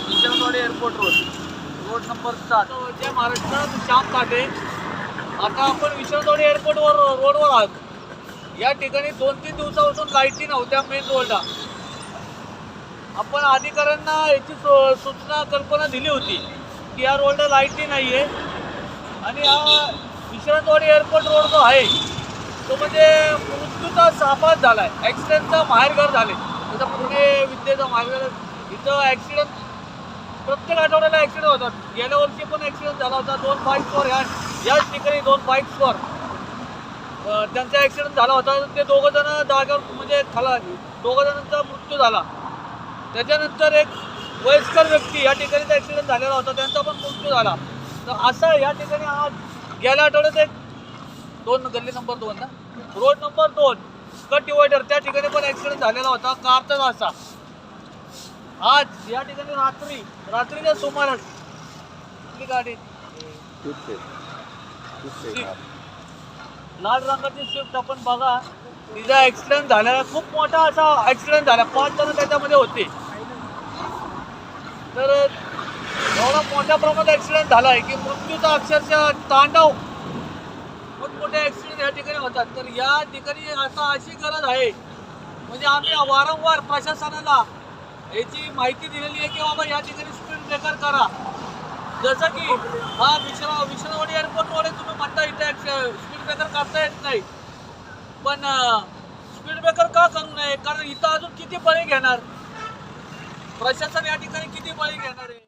विश्रामवाडी airport road number 7 जय महाराष्ट्र. श्याम काटे. आता आपण विश्रामवाडी रोडवर आहोत. या ठिकाणी 2-3 दिवसापासून लाईटी नव्हत्या मेन रोडला. आपण अधिकाऱ्यांना याची सूचना कल्पना दिली होती की या रोडला लाईटी नाही आहे आणि हा विश्रामवाडी एअरपोर्ट रोड जो आहे तो म्हणजे मृत्यूचा सापात झाला आहे. ॲक्सिडेंटचा माहेरघर झाले. जसं पुणे विद्येचा माहेरघर. इथं ॲक्सिडेंट प्रत्येक आठवड्याला ॲक्सिडेंट होतात. गेल्या वर्षी पण ॲक्सिडेंट झाला होता. 2 बाईक्सवर याच ठिकाणी 2 बाईक्सवर त्यांचा ॲक्सिडेंट झाला होता. ते दोघंजणं जागेवर म्हणजे दोघं जणांचा मृत्यू झाला. त्याच्यानंतर एक वयस्कर व्यक्ती या ठिकाणी ॲक्सिडेंट झालेला होता, त्यांचा पण मृत्यू झाला. तर असं या ठिकाणी आज गेल्या आठवड्यात एक गल्ली नंबर 2 ना रोड नंबर 2 कट डिवायडर त्या ठिकाणी पण ॲक्सिडेंट झालेला होता कारचाच असा. आज या ठिकाणी रात्रीच्या सुमारास कुठली गाडी लाल रंगाची स्विफ्ट आपण बघा तिचा ॲक्सिडेंट झालेला खूप मोठा असा ॲक्सिडेंट झाला. 5 जण त्याच्यामध्ये होते. तर एवढा मोठ्या प्रमाणात ॲक्सिडेंट झाला आहे की मृत्यूचा अक्षरशः तांडव मोठमोठे ॲक्सिडेंट या ठिकाणी होतात. तर या ठिकाणी आता अशी गरज आहे म्हणजे आम्ही वारंवार प्रशासनाला याची माहिती दिलेली आहे की बाबा या ठिकाणी स्पीड ब्रेकर करा. जसं की हा विश्रामवाडी एअरपोर्टवर तुम्ही म्हणता इथे स्पीड ब्रेकर करता येत नाही, पण स्पीड ब्रेकर का करू नये? कारण इथं अजून किती बळी घेणार प्रशासन, या ठिकाणी किती बळी घेणार आहे.